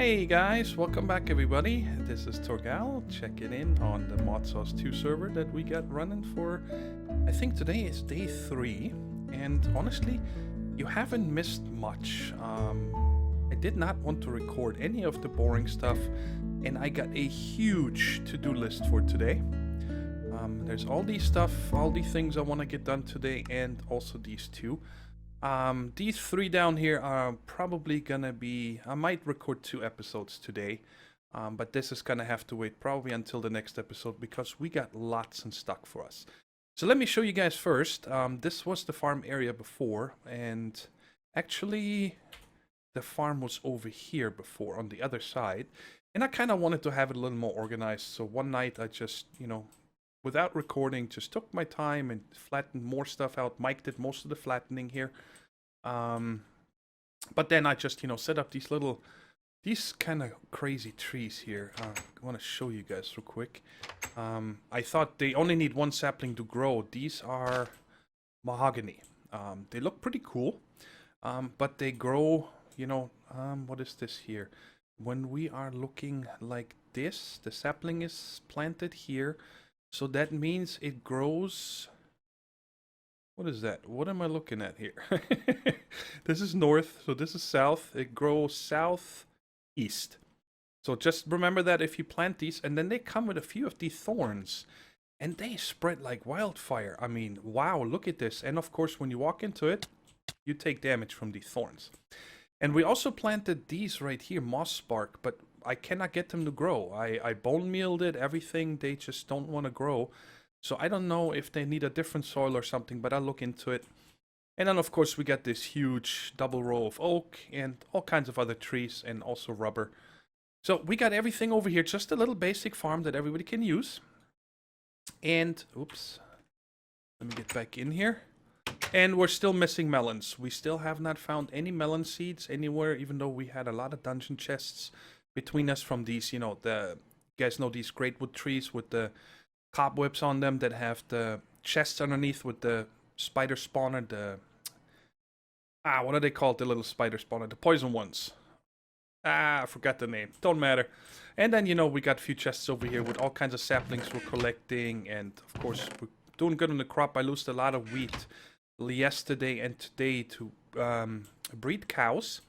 Hey guys, welcome back everybody. This is Torgal checking in on the Modsauce 2 server that we got running for, I think today is day 3, and honestly, you haven't missed much. I did not want to record any of the boring stuff, and I got a huge to-do list for today. There's all these things I want to get done today, and also these two. These 3 down here are probably gonna be, I might record 2 episodes today, but this is gonna have to wait probably until the next episode because we got lots in stock for us. So let me show you guys first. This was the farm area before, and actually the farm was over here before on the other side, and I kind of wanted to have it a little more organized. So one night I just, without recording, just took my time and flattened more stuff out. Mike did most of the flattening here. But then I just, set up these kind of crazy trees here. I want to show you guys real quick. I thought they only need 1 sapling to grow. These are mahogany. They look pretty cool, but they grow, what is this here? When we are looking like this, the sapling is planted here. So that means it grows. What is that? What am I looking at here? This is north, so this is south. It grows southeast. So just remember that if you plant these, and then they come with a few of these thorns, and they spread like wildfire. I mean, wow, look at this. And of course, when you walk into it, you take damage from these thorns. And we also planted these right here, moss bark, but I cannot get them to grow. I bone mealed it, everything. They just don't want to grow. So I don't know if they need a different soil or something, but I'll look into it. And then, of course, we got this huge double row of oak and all kinds of other trees and also rubber. So we got everything over here, just a little basic farm that everybody can use. And, oops, let me get back in here. And we're still missing melons. We still have not found any melon seeds anywhere, even though we had a lot of dungeon chests between us from these, you guys know these great wood trees with the cobwebs on them that have the chests underneath with the spider spawner, what are they called, the little spider spawner, the poison ones. I forgot the name, don't matter. And then, we got a few chests over here with all kinds of saplings we're collecting, and of course, we're doing good on the crop. I lost a lot of wheat yesterday and today to breed cows.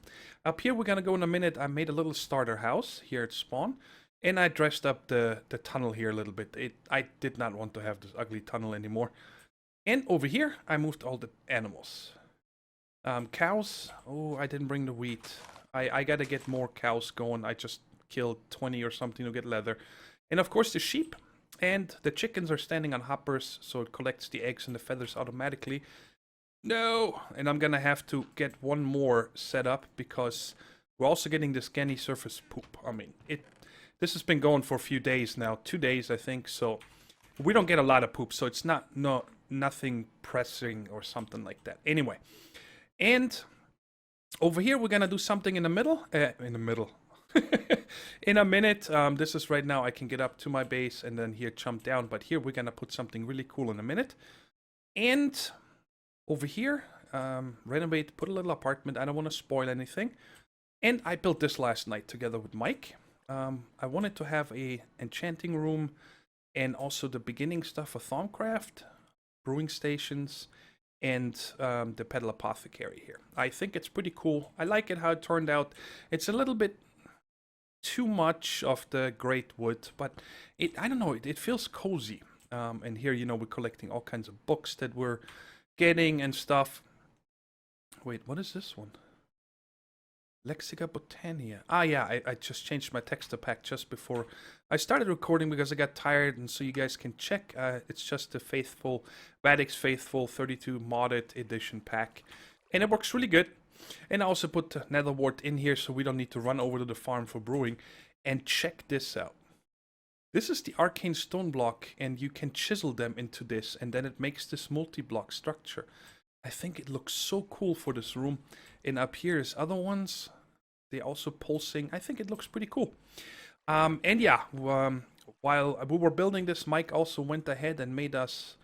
Up here, we're gonna go in a minute. I made a little starter house here at spawn. And I dressed up the tunnel here a little bit. I did not want to have this ugly tunnel anymore. And over here, I moved all the animals. Cows. Oh, I didn't bring the wheat. I gotta get more cows going. I just killed 20 or something to get leather. And of course the sheep and the chickens are standing on hoppers, so it collects the eggs and the feathers automatically. No! And I'm gonna have to get one more set up because we're also getting this scanny surface poop. I mean, this has been going for a few days now, 2 days I think, so we don't get a lot of poop, so it's nothing pressing or something like that. Anyway, and over here we're gonna do something in the middle, in a minute. This is right now, I can get up to my base and then here jump down, but here we're gonna put something really cool in a minute. And over here, renovate, put a little apartment. I don't want to spoil anything. And I built this last night together with Mike. I wanted to have a enchanting room and also the beginning stuff for Thaumcraft, brewing stations, and the pedal apothecary here. I think it's pretty cool. I like it how it turned out. It's a little bit too much of the great wood, but I don't know, it feels cozy. And here, we're collecting all kinds of books that we're getting and stuff. Wait, what is this one? Lexica Botania. Yeah, I just changed my texture pack just before I started recording because I got tired, and so you guys can check. It's just the Faithful, Radix Faithful 32 modded edition pack, and it works really good. And I also put the nether wart in here so we don't need to run over to the farm for brewing. And check this out. This is the arcane stone block, and you can chisel them into this, and then it makes this multi-block structure. I think it looks so cool for this room. And up here is other ones. They also pulsing. I think it looks pretty cool. And yeah, while we were building this, Mike also went ahead and made us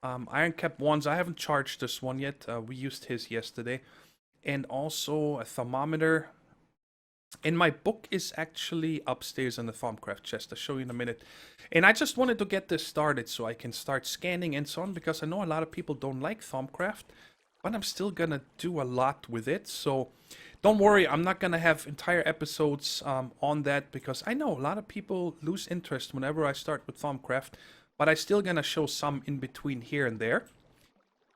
iron cap wands. I haven't charged this one yet. We used his yesterday. And also a thermometer And my book is actually upstairs in the Thaumcraft chest. I'll show you in a minute. And I just wanted to get this started so I can start scanning and so on, because I know a lot of people don't like Thaumcraft, but I'm still gonna do a lot with it. So don't worry, I'm not gonna have entire episodes on that, because I know a lot of people lose interest whenever I start with Thaumcraft, but I still gonna show some in between here and there.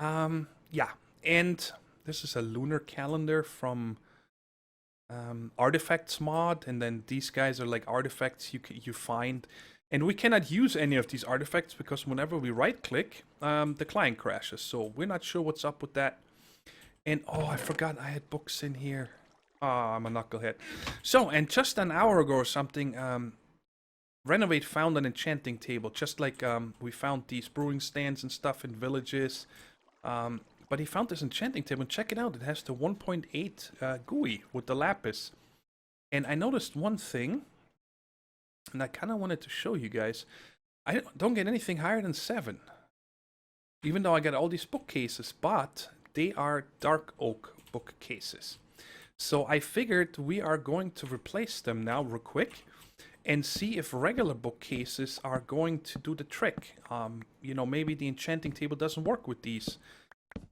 Yeah, and this is a lunar calendar from artifacts mod, and then these guys are like artifacts you find, and we cannot use any of these artifacts because whenever we right click, the client crashes, so we're not sure what's up with that. And oh, I forgot I had books in here. Ah, I'm a knucklehead. So, and just an hour ago or something, Renovate found an enchanting table, just like we found these brewing stands and stuff in villages. But he found this enchanting table, and check it out. It has the 1.8 GUI with the lapis. And I noticed one thing, and I kind of wanted to show you guys. I don't get anything higher than 7. Even though I got all these bookcases, but they are dark oak bookcases. So I figured we are going to replace them now real quick and see if regular bookcases are going to do the trick. You know, maybe the enchanting table doesn't work with these.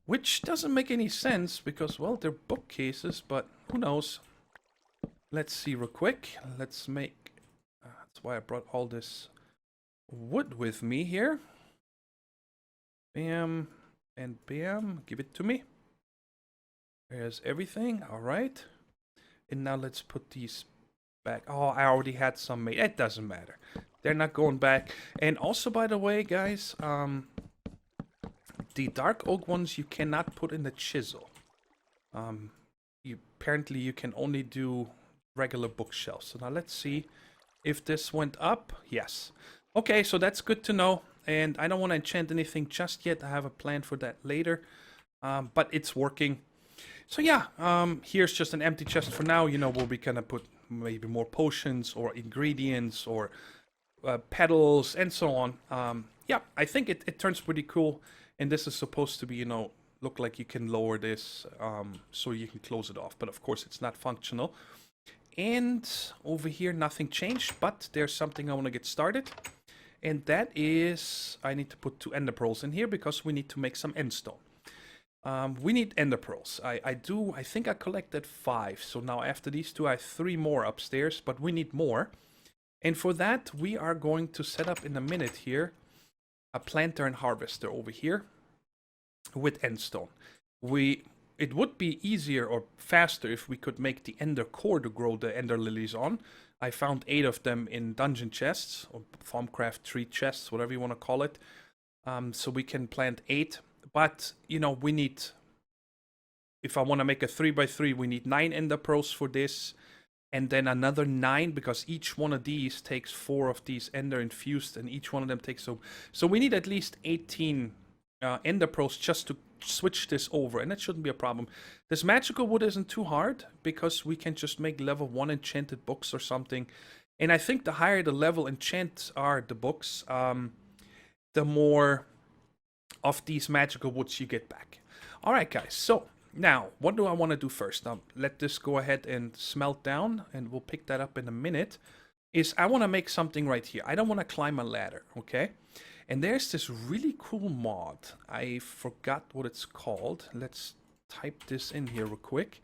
Which doesn't make any sense because, well, they're bookcases, but who knows. Let's see real quick. Let's make... that's why I brought all this wood with me here. Bam and bam. Give it to me. There's everything. Alright. And now let's put these back. Oh, I already had some made. It doesn't matter. They're not going back. And also, by the way, guys, the dark oak ones you cannot put in the chisel. Apparently you can only do regular bookshelves. So now let's see if this went up. Yes. Okay, so that's good to know. And I don't want to enchant anything just yet. I have a plan for that later. But it's working. So yeah, here's just an empty chest for now. You know, where we kind of put maybe more potions or ingredients or petals and so on. Yeah, I think it turns pretty cool. And this is supposed to be, you know, look like you can lower this so you can close it off. But of course, it's not functional. And over here, nothing changed. But there's something I want to get started. And that is, I need to put 2 ender pearls in here because we need to make some endstone. We need ender pearls. I think I collected 5. So now after these 2, I have 3 more upstairs. But we need more. And for that, we are going to set up in a minute here a planter and harvester over here with endstone. It would be easier or faster if we could make the ender core to grow the ender lilies on. I found 8 of them in dungeon chests or Thaumcraft tree chests, whatever you want to call it. So we can plant 8, but you know, we need, if I want to make a 3x3, we need 9 ender pearls for this. And then another 9, because each one of these takes 4 of these ender infused, and each one of them takes so we need at least 18 ender pearls just to switch this over, and that shouldn't be a problem. This magical wood isn't too hard because we can just make level 1 enchanted books or something. And I think the higher the level enchants are the books, the more of these magical woods you get back. All right, guys. So now, what do I want to do first? Now, let this go ahead and smelt down, and we'll pick that up in a minute. Is I want to make something right here. I don't want to climb a ladder, okay? And there's this really cool mod. I forgot what it's called. Let's type this in here real quick.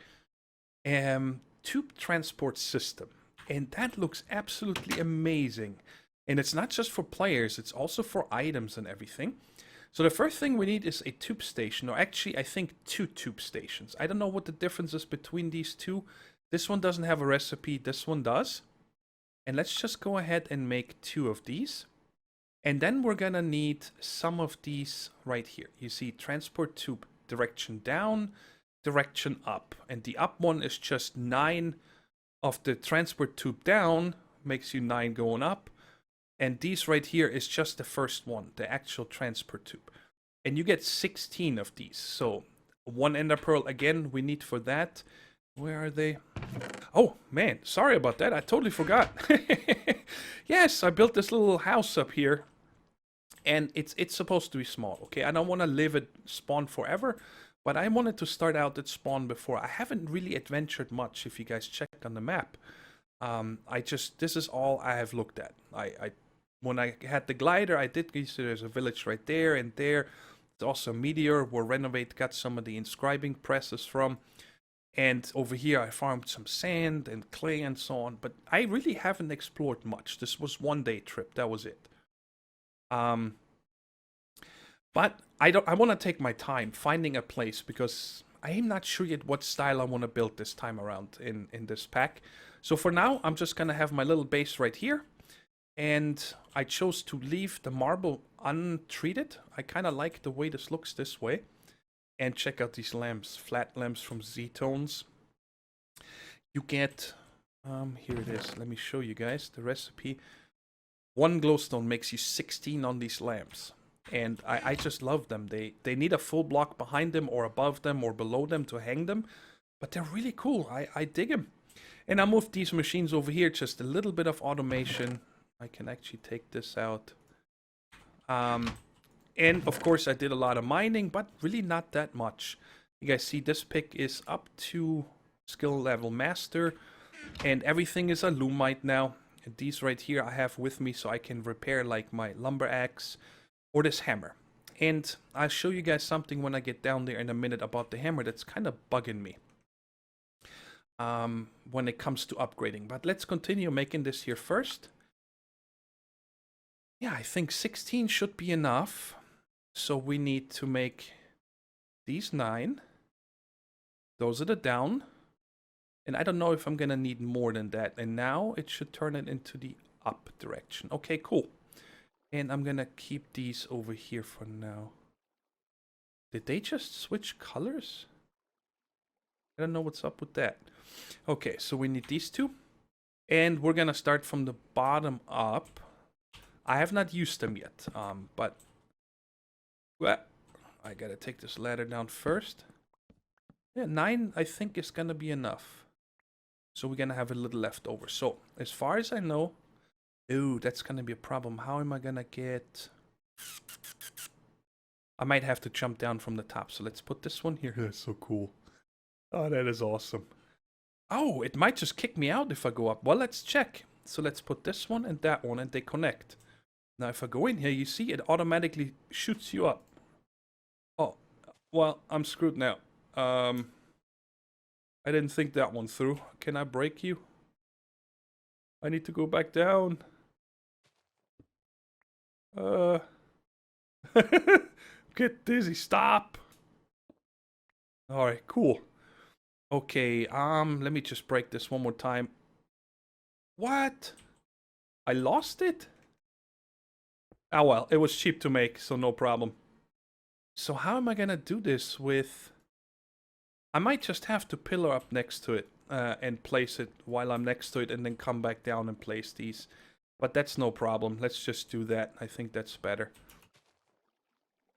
Tube transport system. And that looks absolutely amazing. And it's not just for players, it's also for items and everything. So the first thing we need is a tube station, or actually I think 2 tube stations. I don't know what the difference is between these 2. This one doesn't have a recipe, this one does. And let's just go ahead and make 2 of these. And then we're gonna need some of these right here. You see transport tube direction down, direction up. And the up one is just 9 of the transport tube down, makes you 9 going up. And these right here is just the first one, the actual transport tube. And you get 16 of these. So 1 ender pearl again we need for that. Where are they? Oh man, sorry about that. I totally forgot. Yes, I built this little house up here. And it's supposed to be small, okay? I don't want to live at spawn forever. But I wanted to start out at spawn before. I haven't really adventured much if you guys check on the map. This is all I have looked at. When I had the glider, I did see there's a village right there and there. There's also a meteor where Renovate got some of the inscribing presses from. And over here I farmed some sand and clay and so on. But I really haven't explored much. This was 1 day trip. That was it. But I want to take my time finding a place because I am not sure yet what style I want to build this time around in this pack. So for now, I'm just going to have my little base right here. And I chose to leave the marble untreated. I kind of like the way this looks this way. And check out these lamps, flat lamps from Z-Tones. You get, here it is. Let me show you guys the recipe. 1 glowstone makes you 16 on these lamps. And I just love them. They need a full block behind them or above them or below them to hang them. But they're really cool. I dig them. And I moved these machines over here. Just a little bit of automation. I can actually take this out. And of course I did a lot of mining, but really not that much. You guys see this pick is up to skill level master. And everything is a Lumite now. And these right here I have with me so I can repair like my lumber axe or this hammer. And I'll show you guys something when I get down there in a minute about the hammer that's kind of bugging me. When it comes to upgrading. But let's continue making this here first. Yeah, I think 16 should be enough. So we need to make these 9. Those are the down. And I don't know if I'm going to need more than that. And now it should turn it into the up direction. Okay, cool. And I'm going to keep these over here for now. Did they just switch colors? I don't know what's up with that. Okay, so we need these 2. And we're going to start from the bottom up. I have not used them yet, but well, I got to take this ladder down first. Yeah, 9 I think is going to be enough. So we're going to have a little left over. So as far as I know, ooh, that's going to be a problem. How am I going to get... I might have to jump down from the top. So let's put this one here. That's so cool. Oh, that is awesome. Oh, it might just kick me out if I go up. Well, let's check. So let's put this one and that one and they connect. Now if I go in here, you see it automatically shoots you up. Oh, well, I'm screwed now. I didn't think that one through. Can I break you? I need to go back down. Get dizzy, stop. Alright, cool. Okay, let me just break this one more time. What? I lost it? Ah, well, it was cheap to make, so no problem. So how am I gonna do this with... I might just have to pillar up next to it and place it while I'm next to it and then come back down and place these. But that's no problem. Let's just do that. I think that's better.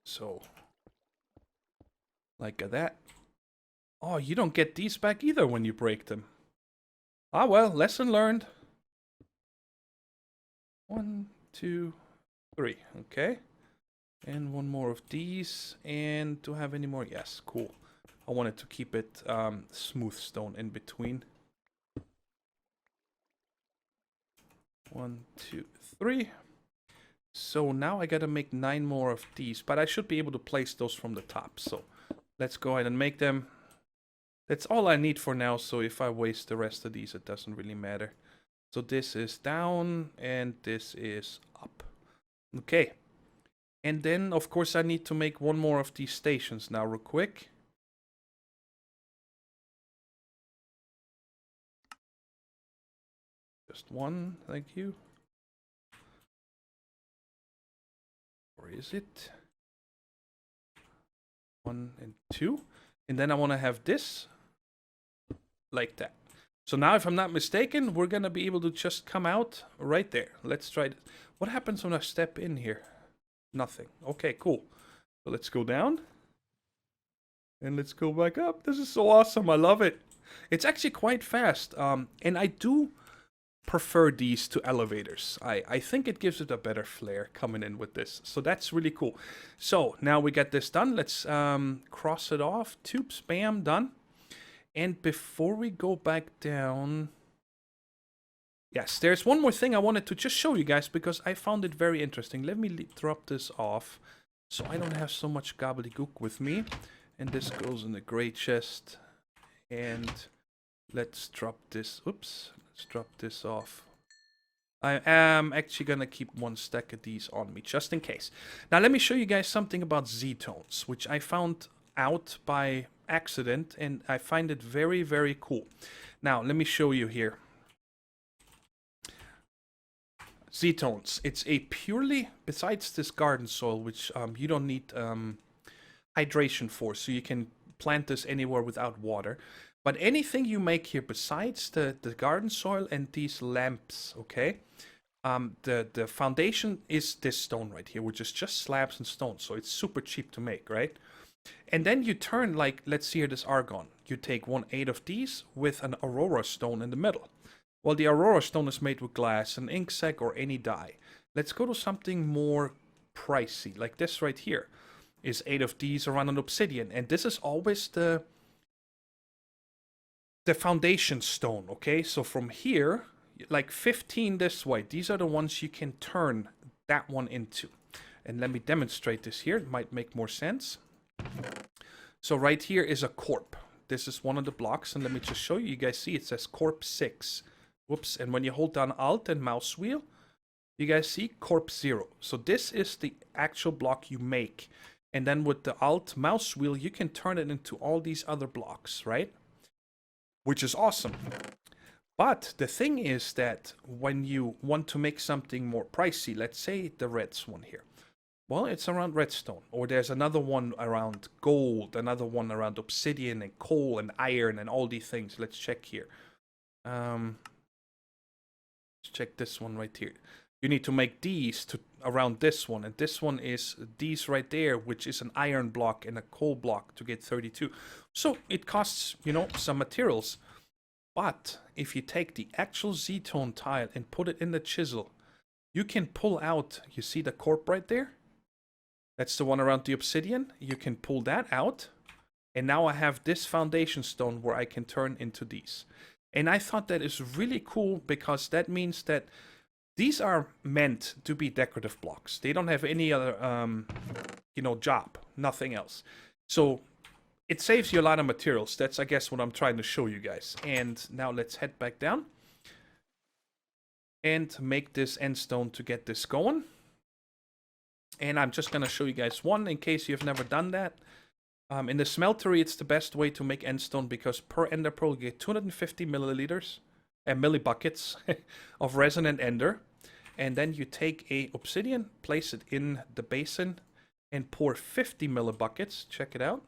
So, like that. Oh, you don't get these back either when you break them. Ah, well, lesson learned. 1, 2, 3. Okay. And one more of these. And do I have any more? Yes, cool. I wanted to keep it smooth stone in between. 1, 2, 3. So now I gotta make 9 more of these. But I should be able to place those from the top. So let's go ahead and make them. That's all I need for now. So if I waste the rest of these, it doesn't really matter. So this is down and this is up. Okay. And then, of course, I need to make one more of these stations now real quick. Just one, thank you. Or is it? 1 and 2. And then I want to have this like that. So now, if I'm not mistaken, we're going to be able to just come out right there. Let's try it. What happens when I step in here? Nothing. Okay, cool. So let's go down. And let's go back up. This is so awesome. I love it. It's actually quite fast. And I do prefer these to elevators. I think it gives it a better flair coming in with this. So that's really cool. So now we got this done. Let's cross it off. Tubes, bam, done. And before we go back down, Yes, there's one more thing I wanted to just show you guys because I found it very interesting. Let me drop this off so I don't have so much gobbledygook with me. And this goes in the gray chest. And let's drop this. Oops. Let's drop this off. I am actually going to keep one stack of these on me just in case. Now let me show you guys something about Z-tones, which I found out by accident. And I find it very, very cool. Now let me show you here. Z-tones. It's a purely, besides this garden soil, which you don't need hydration for, so you can plant this anywhere without water. But anything you make here besides the garden soil and these lamps, okay? The foundation is this stone right here, which is just slabs and stone, so it's super cheap to make, right? And then you turn, like, let's see here, this argon. You take 1/8 of these with an aurora stone in the middle. Well, the aurora stone is made with glass, an ink sac, or any dye. Let's go to something more pricey, like this right here. Is 8 of these around an obsidian, and this is always the foundation stone, okay? So from here, like 15 this way, these are the ones you can turn that one into. And let me demonstrate this here, it might make more sense. So right here is a corp. This is one of the blocks, and let me just show you. You guys see it says corp 6. Whoops, and when you hold down Alt and mouse wheel, you guys see Corp 0. So this is the actual block you make. And then with the Alt mouse wheel, you can turn it into all these other blocks, right? Which is awesome. But the thing is that when you want to make something more pricey, let's say the reds one here. Well, it's around redstone. Or there's another one around gold, another one around obsidian and coal and iron and all these things. Let's check here. Check this one right here. You need to make these to around this one, and this one is these right there, which is an iron block and a coal block to get 32. So it costs, you know, some materials. But if you take the actual Z-tone tile and put it in the chisel, you can pull out, you see the corp right there? That's the one around the obsidian. You can pull that out, and now I have this foundation stone where I can turn into these. And I thought that is really cool because that means that these are meant to be decorative blocks. They don't have any other, you know, job, nothing else. So it saves you a lot of materials. That's, I guess, what I'm trying to show you guys. And now let's head back down and make this end stone to get this going. And I'm just going to show you guys one in case you've never done that. In the smeltery, it's the best way to make endstone because per ender pearl you get 250 milliliters and millibuckets of resin and ender. And then you take a obsidian, place it in the basin, and pour 50 millibuckets. Check it out.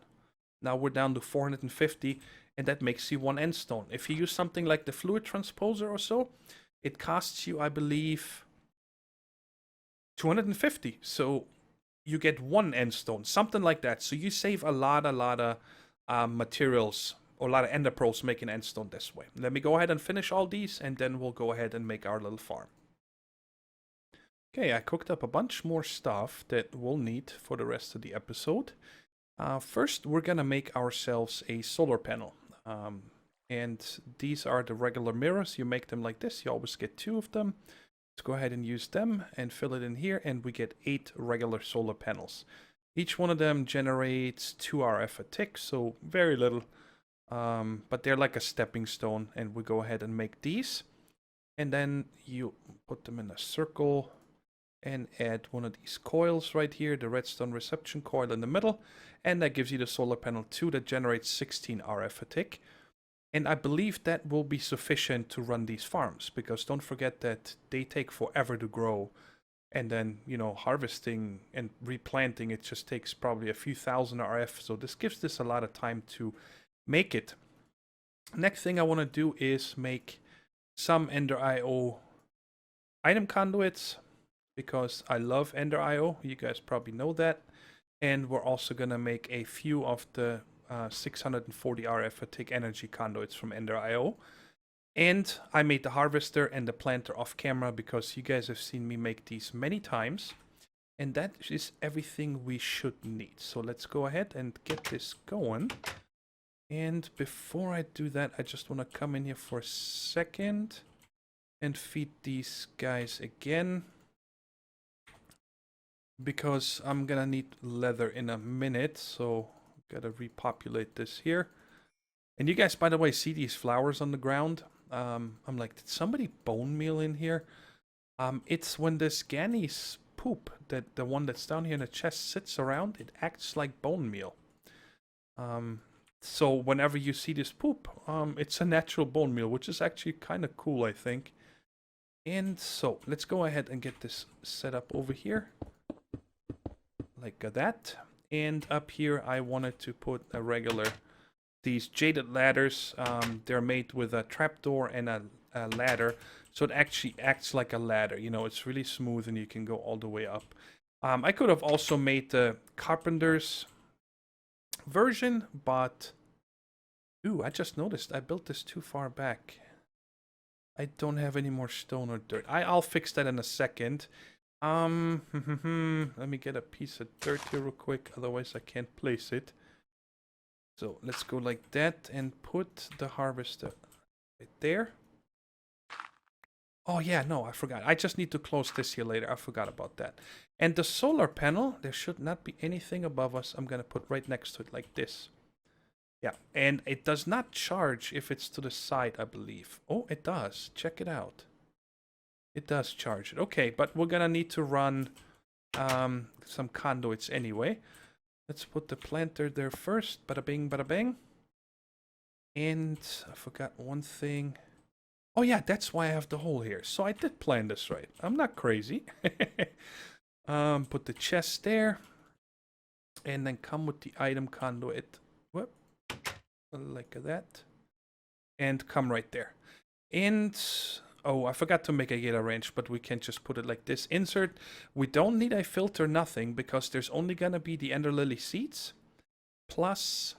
Now we're down to 450, and that makes you one endstone. If you use something like the fluid transposer or so, it costs you, I believe, 250. So you get one endstone, something like that. So you save a lot of materials or a lot of ender pearls making endstone this way. Let me go ahead and finish all these, and then we'll go ahead and make our little farm. Okay, I cooked up a bunch more stuff that we'll need for the rest of the episode. First, we're gonna make ourselves a solar panel. And these are the regular mirrors. You make them like this. You always get 2 of them. Let's go ahead and use them and fill it in here, and we get 8 regular solar panels. Each one of them generates 2 RF a tick, so very little. But they're like a stepping stone, and we go ahead and make these. And then you put them in a circle and add one of these coils right here, the redstone reception coil in the middle, and that gives you the solar panel 2 that generates 16 RF a tick. And I believe that will be sufficient to run these farms, because don't forget that they take forever to grow. And then, you know, harvesting and replanting, it just takes probably a few thousand RF. So this gives this a lot of time to make it. Next thing I want to do is make some Ender IO item conduits, because I love Ender IO. You guys probably know that. And we're also going to make a few of the 640 RF a tick energy conduits from Ender IO. And I made the harvester and the planter off camera because you guys have seen me make these many times. And that is everything we should need. So let's go ahead and get this going. And before I do that, I just want to come in here for a second and feed these guys again. Because I'm gonna need leather in a minute, so gotta repopulate this here. And you guys, by the way, see these flowers on the ground? I'm like, did somebody bone meal in here? It's when this Ganny's poop, that the one that's down here in the chest, sits around, it acts like bone meal. So whenever you see this poop, it's a natural bone meal, which is actually kind of cool, I think. And so let's go ahead and get this set up over here. Like that. And up here I wanted to put a regular, these jaded ladders. They're made with a trapdoor and a ladder, so it actually acts like a ladder. You know, it's really smooth and you can go all the way up. I could have also made the carpenter's version, but ooh, I just noticed I built this too far back. I don't have any more stone or dirt. I'll fix that in a second. Let me get a piece of dirt here real quick, otherwise I can't place it. So let's go like that and put the harvester right there. Oh yeah, no, I forgot. I just need to close this here later. I forgot about that. And the solar panel, there should not be anything above us. I'm gonna put right next to it like this. Yeah, and it does not charge if it's to the side, I believe. Oh, it does. Check it out. It does charge it. Okay, but we're gonna need to run some conduits anyway. Let's put the planter there first. Bada bing, bada bing. And I forgot one thing. Oh yeah, that's why I have the hole here. So I did plan this right. I'm not crazy. Put the chest there. And then come with the item conduit. Whoop. Like that. And come right there. And oh, I forgot to make a gate wrench, but we can just put it like this. Insert. We don't need a filter, nothing, because there's only gonna be the ender lily seeds plus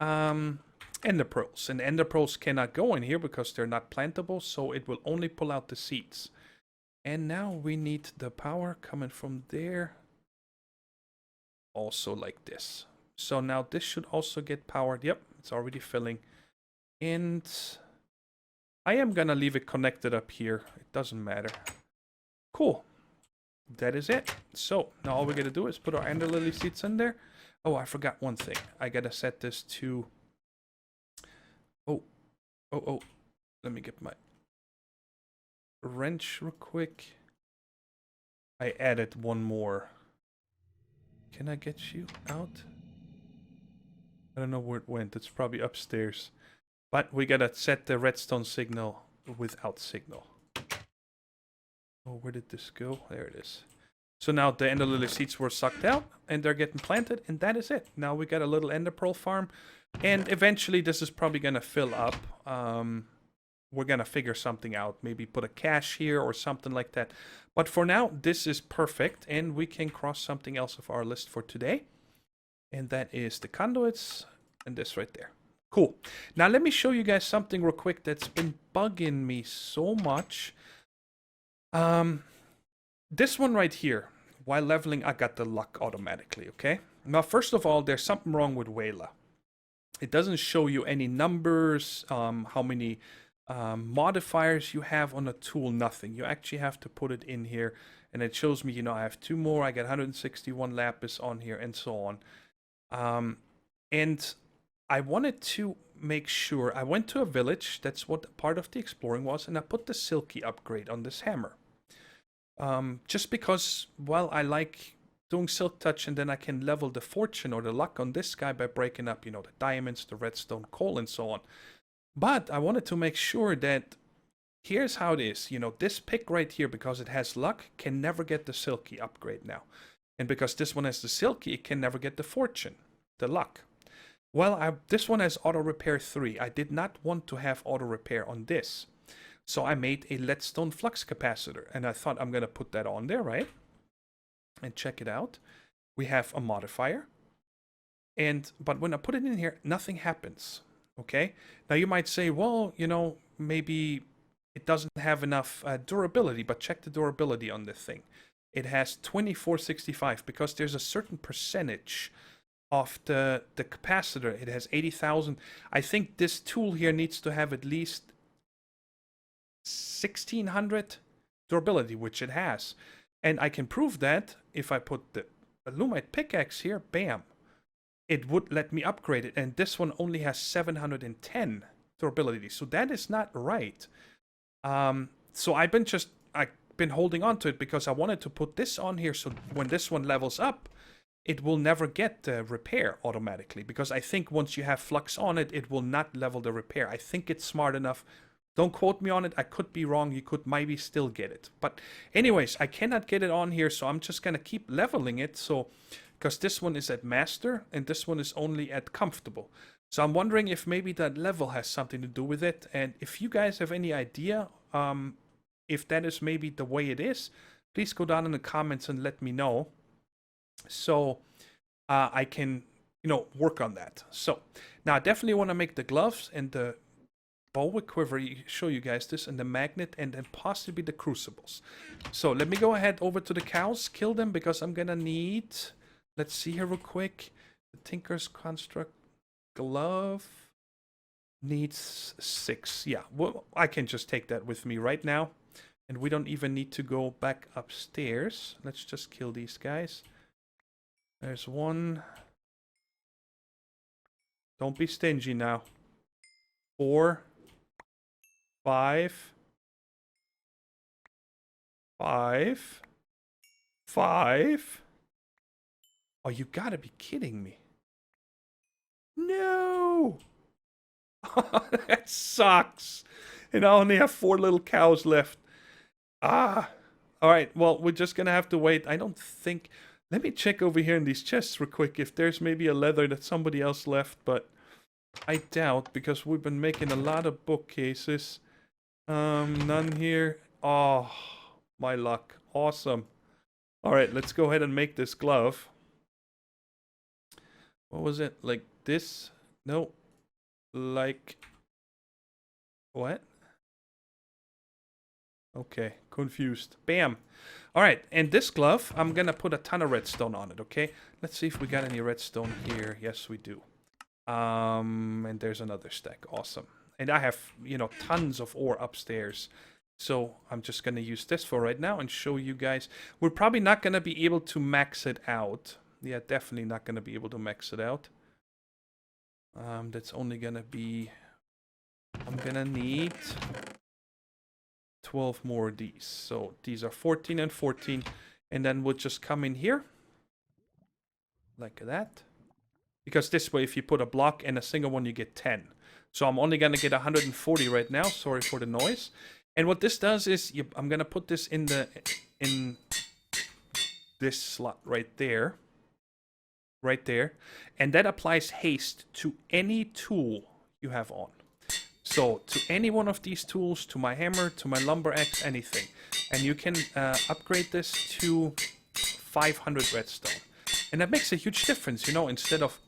ender pearls. And ender pearls cannot go in here because they're not plantable, so it will only pull out the seeds. And now we need the power coming from there. Also like this. So now this should also get powered. Yep, it's already filling. And I am gonna leave it connected up here. It doesn't matter. Cool. That is it. So now all we're gonna do is put our ender lily seeds in there. Oh, I forgot one thing. I gotta set this to... Oh. Let me get my wrench real quick. I added one more. Can I get you out? I don't know where it went. It's probably upstairs. But we gotta set the redstone signal without signal. Oh, where did this go? There it is. So now the ender lily seeds were sucked out and they're getting planted, and that is it. Now we got a little ender pearl farm, and eventually this is probably gonna fill up. We're gonna figure something out. Maybe put a cache here or something like that. But for now, this is perfect, and we can cross something else off our list for today. And that is the conduits and this right there. Cool. Now let me show you guys something real quick that's been bugging me so much. This one right here, while leveling, I got the luck automatically, okay? Now, first of all, there's something wrong with Wayla. It doesn't show you any numbers, how many modifiers you have on a tool, nothing. You actually have to put it in here, and it shows me, you know, I have 2 more, I got 161 lapis on here, and so on. And I wanted to make sure, I went to a village, that's what part of the exploring was, and I put the silky upgrade on this hammer. Just because, well, I like doing silk touch, and then I can level the fortune or the luck on this guy by breaking up, you know, the diamonds, the redstone, coal, and so on. But I wanted to make sure that here's how it is. You know, this pick right here, because it has luck, can never get the silky upgrade now. And because this one has the silky, it can never get the fortune, the luck. Well, this one has auto repair 3. I did not want to have auto repair on this. So I made a leadstone flux capacitor, and I thought I'm going to put that on there, right? And check it out. We have a modifier. But when I put it in here, nothing happens. Okay? Now you might say, well, you know, maybe it doesn't have enough durability, but check the durability on this thing. It has 2465 because there's a certain percentage of the capacitor. It has 80,000. I think this tool here needs to have at least 1600 durability, which it has. And I can prove that if I put the Alumite pickaxe here, bam, it would let me upgrade it. And this one only has 710 durability, so that is not right. So I've been holding on to it because I wanted to put this on here, so when this one levels up, it will never get the repair automatically, because I think once you have flux on it, it will not level the repair. I think it's smart enough. Don't quote me on it. I could be wrong. You could maybe still get it. But anyways, I cannot get it on here, so I'm just going to keep leveling it. So, because this one is at master and this one is only at comfortable. So I'm wondering if maybe that level has something to do with it. And if you guys have any idea if that is maybe the way it is, please go down in the comments and let me know. So I can, work on that. So now I definitely want to make the gloves and the bow with quiver, show you guys this, and the magnet, and then possibly the crucibles. So let me go ahead over to the cows, kill them, because I'm gonna need, let's see here real quick, the Tinker's Construct glove needs 6. Yeah, well, I can just take that with me right now, and we don't even need to go back upstairs. Let's just kill these guys. There's one. Don't be stingy now. 4, 5, 5, 5. Oh, you gotta be kidding me. No! That sucks. And I only have 4 little cows left. Ah. Alright, well, we're just gonna have to wait. I don't think... Let me check over here in these chests real quick if there's maybe a leather that somebody else left, but I doubt, because we've been making a lot of bookcases. None here. Oh, my luck. Awesome. Alright, let's go ahead and make this glove. What was it? Like this? No. Like... What? Okay, confused. Bam. Alright, and this glove, I'm gonna put a ton of redstone on it, okay? Let's see if we got any redstone here. Yes, we do. And there's another stack. Awesome. And I have, tons of ore upstairs. So I'm just gonna use this for right now and show you guys. We're probably not gonna be able to max it out. Yeah, definitely not gonna be able to max it out. That's only gonna be... I'm gonna need 12 more of these. So these are 14 and 14. And then we'll just come in here. Like that. Because this way, if you put a block and a single one, you get 10. So I'm only going to get 140 right now. Sorry for the noise. And what this does is, I'm going to put this in this slot right there. Right there. And that applies haste to any tool you have on. So to any one of these tools, to my hammer, to my lumber axe, anything. And you can upgrade this to 500 redstone. And that makes a huge difference, instead of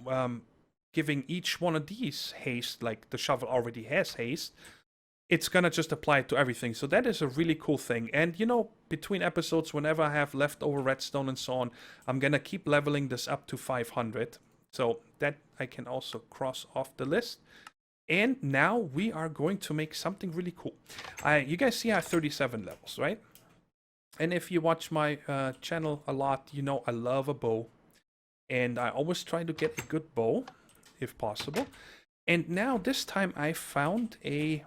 giving each one of these haste, like the shovel already has haste, it's gonna just apply it to everything. So that is a really cool thing. And, between episodes, whenever I have leftover redstone and so on, I'm gonna keep leveling this up to 500. So that I can also cross off the list. And now we are going to make something really cool. You guys see I have 37 levels, right? And if you watch my channel a lot, I love a bow. And I always try to get a good bow, if possible. And now this time I found a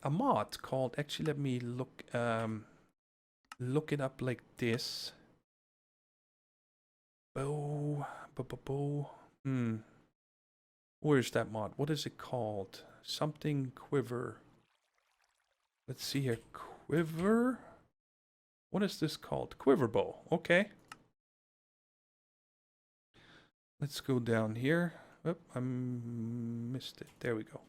mod called, actually let me look it up like this. Bow. Where's that mod? What is it called? Something quiver. Let's see here. Quiver? What is this called? Quiver bow. Okay. Let's go down here. Oh, I missed it. There we go.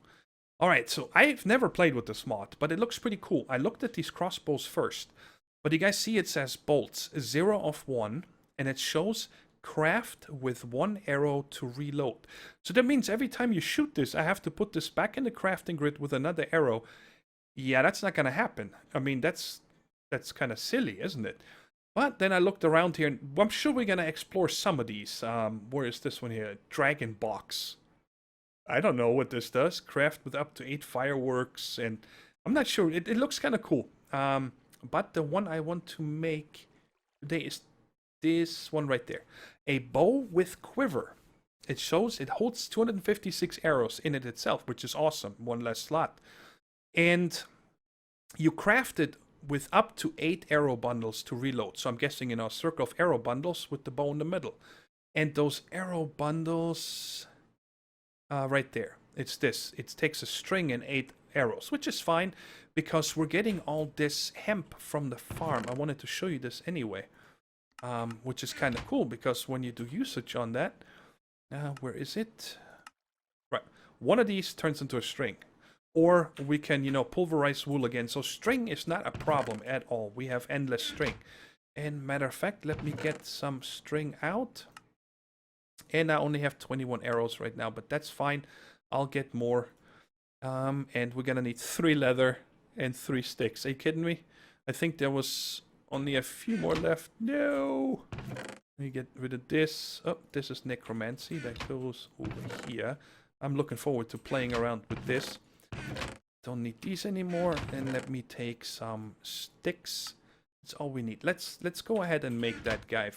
Alright, so I've never played with this mod, but it looks pretty cool. I looked at these crossbows first. But you guys see it says bolts 0 of 1, and it shows craft with 1 arrow to reload. So that means every time you shoot this, I have to put this back in the crafting grid with another arrow. Yeah, that's not going to happen. I mean, that's kind of silly, isn't it? But then I looked around here, and I'm sure we're going to explore some of these. Where is this one here? Dragon box. I don't know what this does. Craft with up to 8 fireworks, and I'm not sure. It looks kind of cool. But the one I want to make today is this one right there. A bow with quiver. It holds 256 arrows in it itself, which is awesome. One less slot. And you craft it with up to 8 arrow bundles to reload. So I'm guessing, a circle of arrow bundles with the bow in the middle. And those arrow bundles, right there. It's this. It takes a string and 8 arrows, which is fine because we're getting all this hemp from the farm. I wanted to show you this anyway, which is kind of cool because when you do usage on that, where is it? Right. One of these turns into a string. Or we can, pulverize wool again. So string is not a problem at all. We have endless string. And matter of fact, let me get some string out. And I only have 21 arrows right now, but that's fine. I'll get more. And we're gonna need 3 leather and 3 sticks. Are you kidding me? I think there was only a few more left. No! Let me get rid of this. Oh, this is necromancy. That goes over here. I'm looking forward to playing around with this. Don't need these anymore. And let me take some sticks. That's all we need. Let's go ahead and make that guy.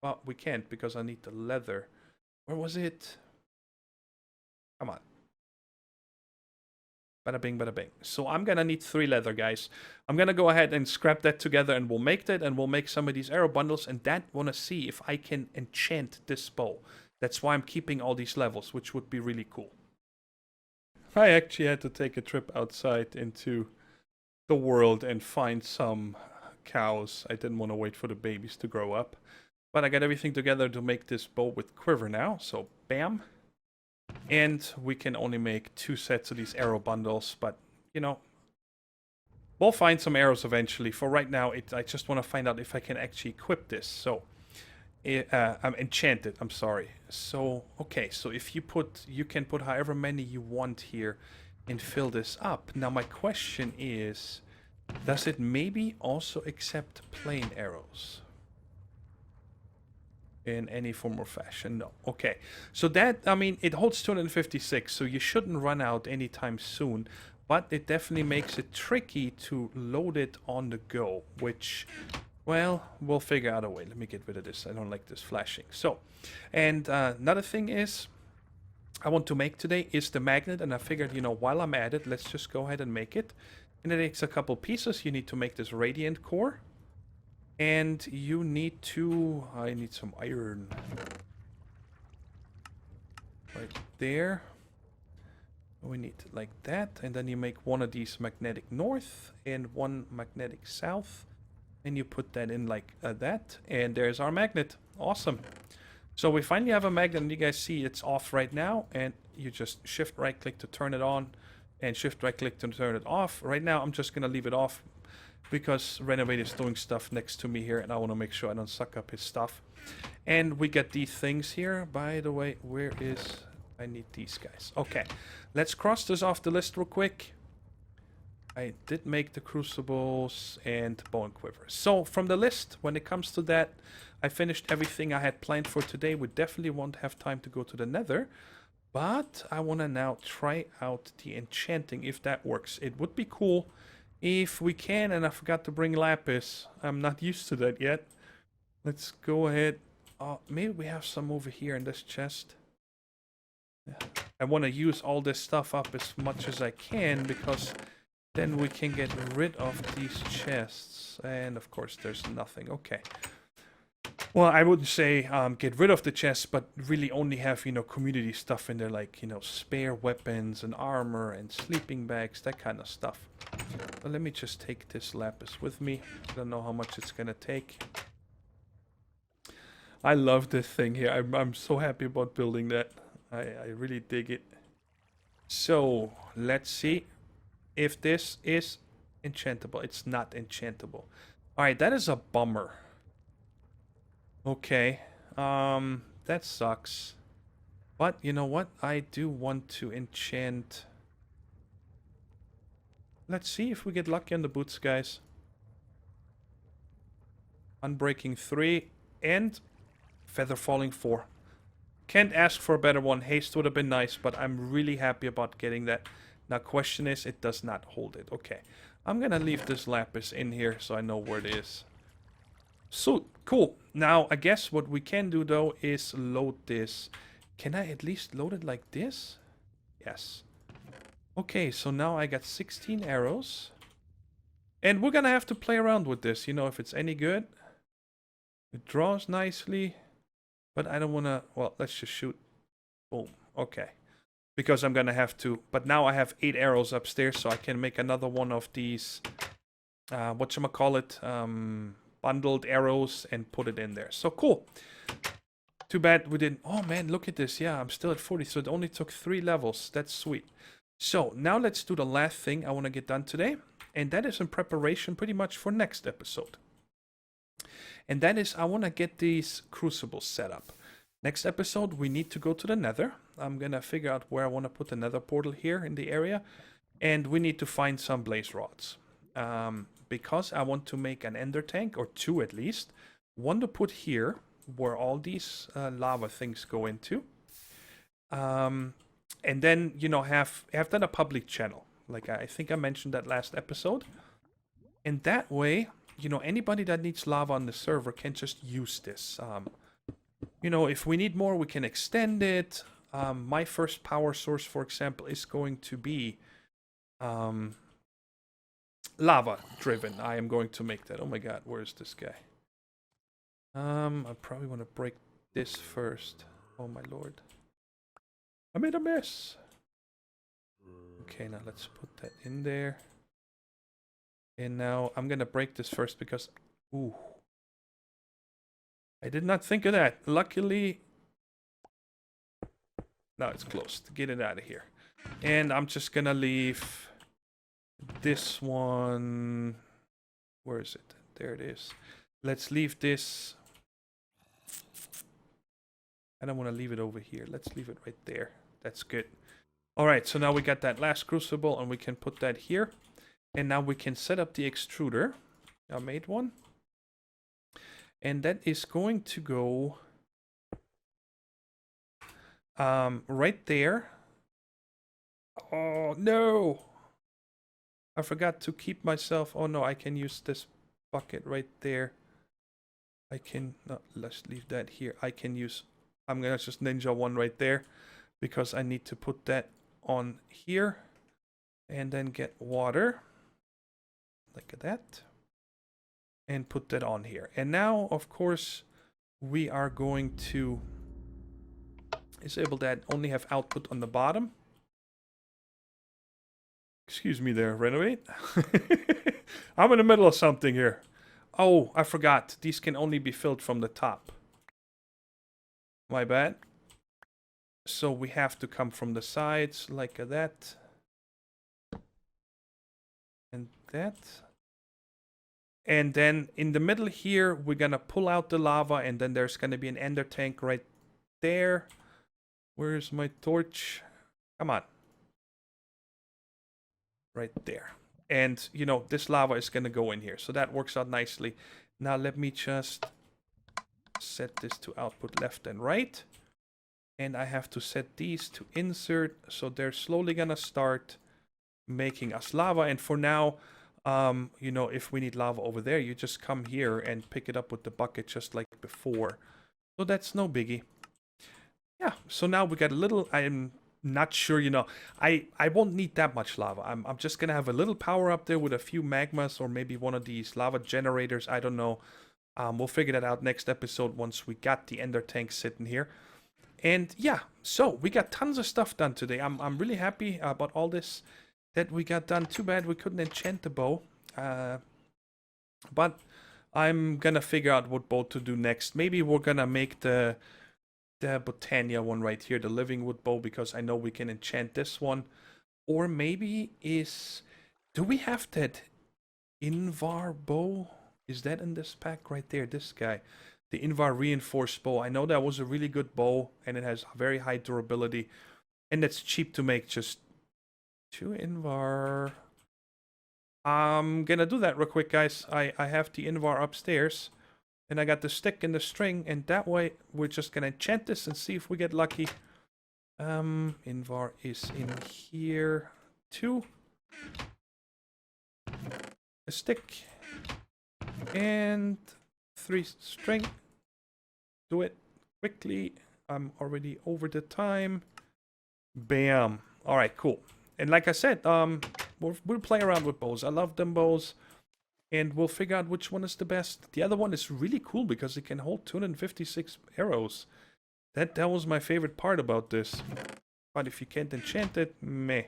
Well, we can't because I need the leather. Where was it? Come on. Bada bing, bada bing. So I'm gonna need 3 leather, guys. I'm gonna go ahead and scrap that together and we'll make that and we'll make some of these arrow bundles and that wanna see if I can enchant this bow. That's why I'm keeping all these levels, which would be really cool. I actually had to take a trip outside into the world and find some cows. I didn't want to wait for the babies to grow up. But I got everything together to make this bow with quiver now. So, bam. And we can only make 2 sets of these arrow bundles. But, we'll find some arrows eventually. For right now, I just want to find out if I can actually equip this. So, I'm enchanted. I'm sorry. So, okay. So, if you can put however many you want here and fill this up. Now, my question is, does it maybe also accept plain arrows? In any form or fashion? No. Okay. So that, it holds 256, so you shouldn't run out anytime soon. But it definitely makes it tricky to load it on the go, which, well, we'll figure out a way. Let me get rid of this. I don't like this flashing. So, and another thing is, I want to make today is the magnet, and I figured, while I'm at it, let's just go ahead and make it. And it takes a couple pieces. You need to make this radiant core. And you need to... I need some iron. Right there. We need like that. And then you make one of these magnetic north and one magnetic south. And you put that in like that. And there's our magnet. Awesome. So we finally have a magnet. And you guys see it's off right now. And you just shift right click to turn it on. And shift right click to turn it off. Right now I'm just going to leave it off. Because Renovate is doing stuff next to me here, and I want to make sure I don't suck up his stuff. And we get these things here. By the way, where is... I need these guys. Okay, let's cross this off the list real quick. I did make the crucibles and bow and quiver. So, from the list, when it comes to that, I finished everything I had planned for today. We definitely won't have time to go to the nether. But I want to now try out the enchanting, if that works. It would be cool... if we can, and I forgot to bring lapis. I'm not used to that yet. Let's go ahead. Maybe we have some over here in this chest. I want to use all this stuff up as much as I can, because then we can get rid of these chests. And of course there's nothing. Okay. Well, I wouldn't say get rid of the chests, but really only have, community stuff in there, like, spare weapons and armor and sleeping bags, that kind of stuff. But let me just take this lapis with me. I don't know how much it's gonna take. I love this thing here. I'm so happy about building that. I really dig it. So, let's see if this is enchantable. It's not enchantable. Alright, that is a bummer. Okay, that sucks. But you know what? I do want to enchant. Let's see if we get lucky on the boots, guys. Unbreaking 3 and feather falling 4. Can't ask for a better one. Haste would have been nice, but I'm really happy about getting that. Now, question is, it does not hold it. Okay. I'm gonna leave this lapis in here so I know where it is. So, cool. Now, I guess what we can do, though, is load this. Can I at least load it like this? Yes. Okay, so now I got 16 arrows. And we're gonna have to play around with this, you know, if it's any good. It draws nicely. But I don't wanna... Well, let's just shoot. Boom. Okay. Because I'm gonna have to... But now I have 8 arrows upstairs, so I can make another one of these... whatchamacallit? Bundled arrows and put it in there. So cool. Too bad we didn't... Oh man, look at this. Yeah, I'm still at 40, so it only took 3 levels. That's sweet. So, now let's do the last thing I want to get done today. And that is in preparation pretty much for next episode. And that is, I want to get these crucibles set up. Next episode, we need to go to the nether. I'm going to figure out where I want to put the nether portal here in the area. And we need to find some blaze rods. Because I want to make an ender tank, or 2 at least. One to put here, where all these lava things go into. And then, you know, have that a public channel. Like, I think I mentioned that last episode. And that way, you know, anybody that needs lava on the server can just use this. You know, if we need more, we can extend it. My first power source, for example, is going to be lava driven. I am going to make that. Oh my god, where is this guy? I probably want to break this first. Oh my lord. I made a mess. Okay, now let's put that in there. And now I'm gonna break this first because... Ooh. I did not think of that. Luckily... Now it's closed. Get it out of here. And I'm just gonna leave this one... Where is it? There it is. Let's leave this... I don't want to leave it over here. Let's leave it right there. That's good. Alright, so now we got that last crucible and we can put that here. And now we can set up the extruder. I made one. And that is going to go right there. Oh, no! I forgot to keep myself... Oh, no, I can use this bucket right there. I can... No, let's leave that here. I can use... I'm going to just ninja one right there. Because I need to put that on here. And then get water. Like that. And put that on here. And now, of course, we are going to disable that. Only have output on the bottom. Excuse me there, Renovate. I'm in the middle of something here. Oh, I forgot. These can only be filled from the top. My bad. So we have to come from the sides like that. And that. And then in the middle here, we're gonna pull out the lava and then there's gonna be an ender tank right there. Where's my torch? Come on. Right there. And, you know, this lava is gonna go in here. So that works out nicely. Now let me just set this to output left and right. And I have to set these to insert. So they're slowly gonna start making us lava. And for now, you know, if we need lava over there, you just come here and pick it up with the bucket just like before. So that's no biggie. Yeah, so now we got a little, I'm not sure, you know, I won't need that much lava. I'm just gonna have a little power up there with a few magmas or maybe one of these lava generators. I don't know. We'll figure that out next episode once we got the ender tank sitting here. And yeah, so we got tons of stuff done today. I'm really happy about all this that we got done. Too bad we couldn't enchant the bow. But I'm gonna figure out what bow to do next. Maybe we're gonna make the Botania one right here, the living wood bow, because I know we can enchant this one. Or maybe do we have that Invar bow? Is that in this pack right there? This guy. The Invar reinforced bow. I know that was a really good bow and it has very high durability. And it's cheap to make, just 2 Invar. I'm gonna do that real quick, guys. I have the Invar upstairs. And I got the stick and the string. And that way, we're just gonna enchant this and see if we get lucky. Invar is in here. 2, a stick, and 3 string. Do it quickly. I'm already over the time. Bam. All right, cool. And like I said, we'll play around with bows. I love them bows. And we'll figure out which one is the best. The other one is really cool because it can hold 256 arrows. That was my favorite part about this. But if you can't enchant it, meh.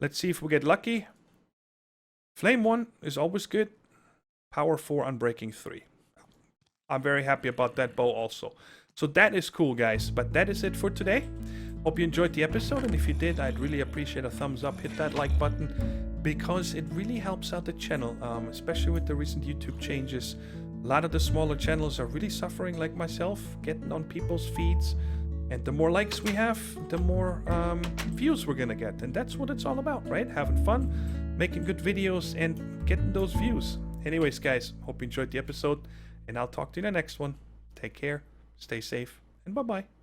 Let's see if we get lucky. Flame 1 is always good. Power 4, Unbreaking 3. I'm very happy about that bow also. So that is cool, guys. But that is it for today. Hope you enjoyed the episode. And if you did, I'd really appreciate a thumbs up. Hit that like button, because it really helps out the channel, especially with the recent YouTube changes. A lot of the smaller channels are really suffering, like myself, getting on people's feeds. And the more likes we have, the more views we're gonna get. And that's what it's all about, right? Having fun, making good videos, and getting those views. Anyways, guys, hope you enjoyed the episode. And I'll talk to you in the next one. Take care, stay safe, and bye-bye.